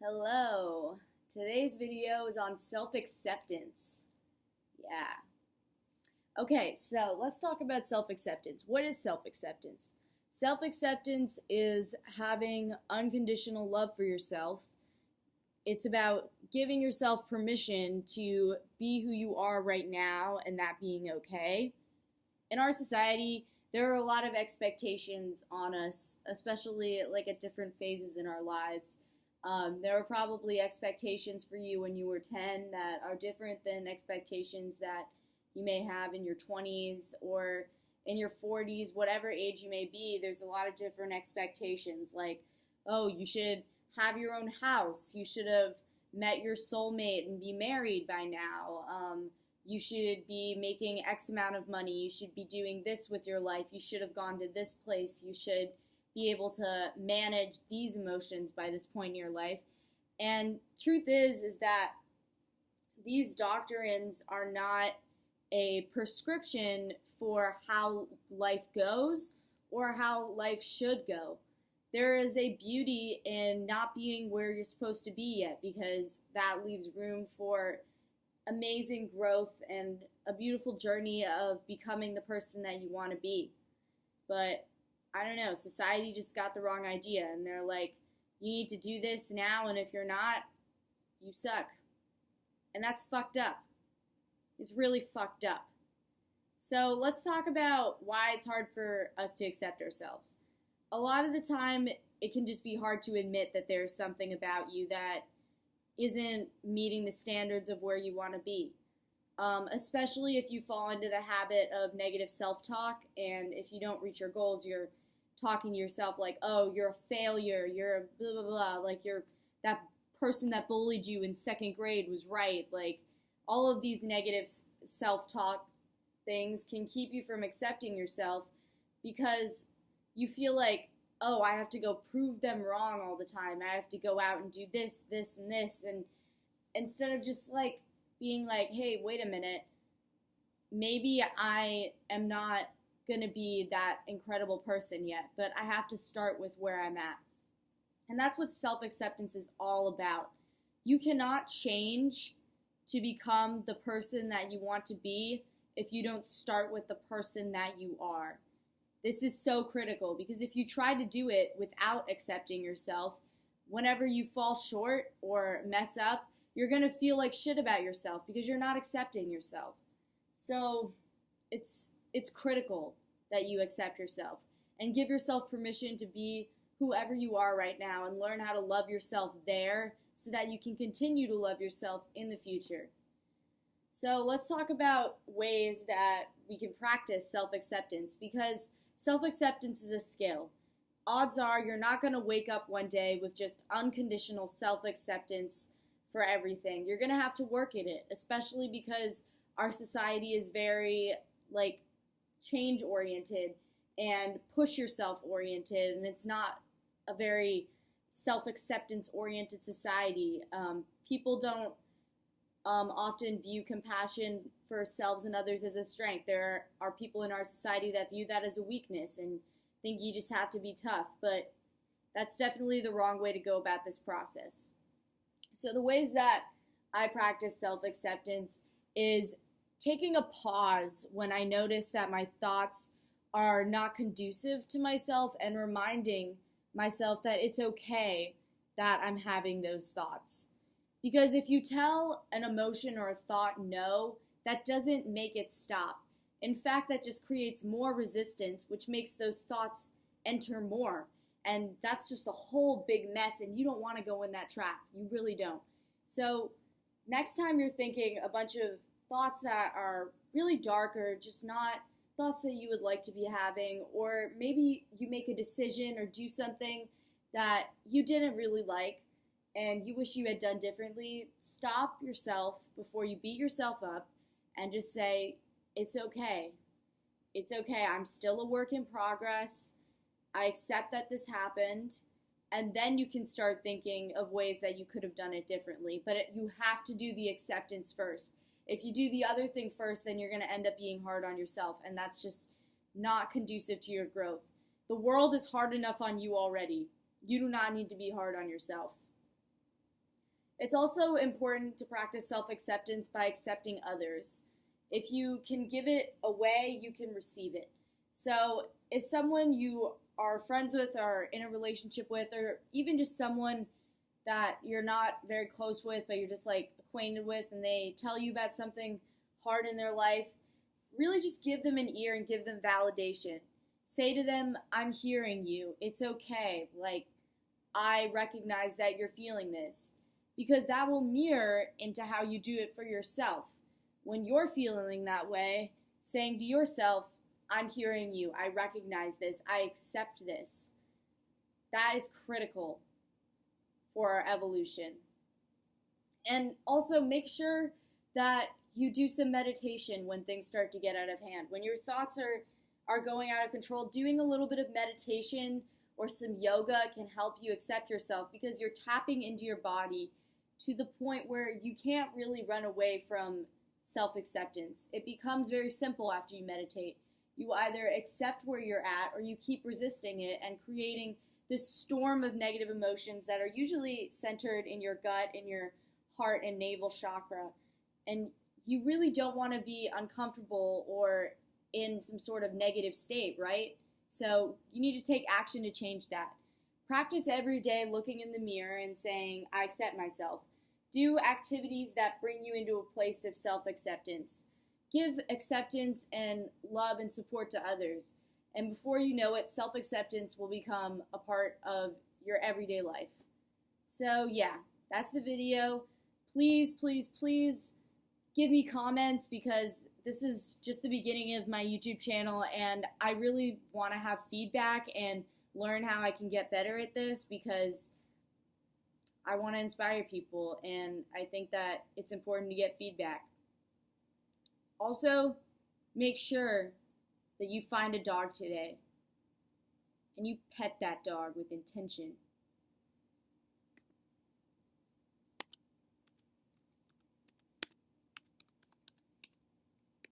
Hello. Today's video is on self-acceptance. Yeah. Okay, so let's talk about self-acceptance. What is self-acceptance? Self-acceptance is having unconditional love for yourself. It's about giving yourself permission to be who you are right now and that being okay. In our society, there are a lot of expectations on us, especially like at different phases in our lives. There are probably expectations for you when you were 10 that are different than expectations that you may have in your 20s or in your 40s, whatever age you may be. There's a lot of different expectations, like, oh, you should have your own house, you should have met your soulmate and be married by now. You should be making X amount of money, you should be doing this with your life, you should have gone to this place, you should be able to manage these emotions by this point in your life. And truth is that these doctrines are not a prescription for how life goes or how life should go. There is a beauty in not being where you're supposed to be yet, because that leaves room for amazing growth and a beautiful journey of becoming the person that you want to be. But I don't know, society just got the wrong idea, and they're like, you need to do this now, and if you're not, you suck. And that's fucked up. It's really fucked up. So let's talk about why it's hard for us to accept ourselves. A lot of the time, it can just be hard to admit that there's something about you that isn't meeting the standards of where you want to be. Especially if you fall into the habit of negative self-talk, and if you don't reach your goals, you're talking to yourself like, oh, you're a failure, you're a blah, blah, blah, like you're that person that bullied you in second grade was right. Like, all of these negative self-talk things can keep you from accepting yourself, because you feel like, oh, I have to go prove them wrong all the time. I have to go out and do this, this, and this. And instead of just like being like, hey, wait a minute, maybe I am not going to be that incredible person yet, but I have to start with where I'm at. And that's what self-acceptance is all about. You cannot change to become the person that you want to be if you don't start with the person that you are. This is so critical, because if you try to do it without accepting yourself, whenever you fall short or mess up, you're going to feel like shit about yourself because you're not accepting yourself. So it's critical that you accept yourself and give yourself permission to be whoever you are right now, and learn how to love yourself there so that you can continue to love yourself in the future. So let's talk about ways that we can practice self-acceptance, because self-acceptance is a skill. Odds are you're not going to wake up one day with just unconditional self-acceptance for everything. You're going to have to work at it, especially because our society is very, like, change oriented and push yourself oriented, and it's not a very self-acceptance oriented society. People don't often view compassion for selves and others as a strength. There are people in our society that view that as a weakness and think you just have to be tough, but that's definitely the wrong way to go about this process. So the ways that I practice self-acceptance is taking a pause when I notice that my thoughts are not conducive to myself, and reminding myself that it's okay that I'm having those thoughts. Because if you tell an emotion or a thought no, that doesn't make it stop. In fact, that just creates more resistance, which makes those thoughts enter more. And that's just a whole big mess, and you don't want to go in that trap. You really don't. So next time you're thinking a bunch of thoughts that are really dark, or just not thoughts that you would like to be having, or maybe you make a decision or do something that you didn't really like and you wish you had done differently, stop yourself before you beat yourself up and just say, it's okay. It's okay. I'm still a work in progress. I accept that this happened. And then you can start thinking of ways that you could have done it differently. But you have to do the acceptance first. If you do the other thing first, then you're going to end up being hard on yourself, and that's just not conducive to your growth. The world is hard enough on you already. You do not need to be hard on yourself. It's also important to practice self-acceptance by accepting others. If you can give it away, you can receive it. So if someone you are friends with or in a relationship with, or even just someone that you're not very close with, but you're just like acquainted with, and they tell you about something hard in their life, really just give them an ear and give them validation. Say to them, I'm hearing you. It's okay. Like, I recognize that you're feeling this. Because that will mirror into how you do it for yourself. When you're feeling that way, saying to yourself, I'm hearing you. I recognize this. I accept this. That is critical for our evolution. And also make sure that you do some meditation when things start to get out of hand. When your thoughts are going out of control, doing a little bit of meditation or some yoga can help you accept yourself, because you're tapping into your body to the point where you can't really run away from self-acceptance. It becomes very simple after you meditate. You either accept where you're at or you keep resisting it and creating this storm of negative emotions that are usually centered in your gut, in your heart and navel chakra. And you really don't want to be uncomfortable or in some sort of negative state, right? So you need to take action to change that. Practice every day looking in the mirror and saying, I accept myself. Do activities that bring you into a place of self-acceptance. Give acceptance and love and support to others. And before you know it, self-acceptance will become a part of your everyday life. So yeah, that's the video. Please, please, please give me comments, because this is just the beginning of my YouTube channel, and I really want to have feedback and learn how I can get better at this, because I want to inspire people, and I think that it's important to get feedback. Also, make sure that you find a dog today and you pet that dog with intention.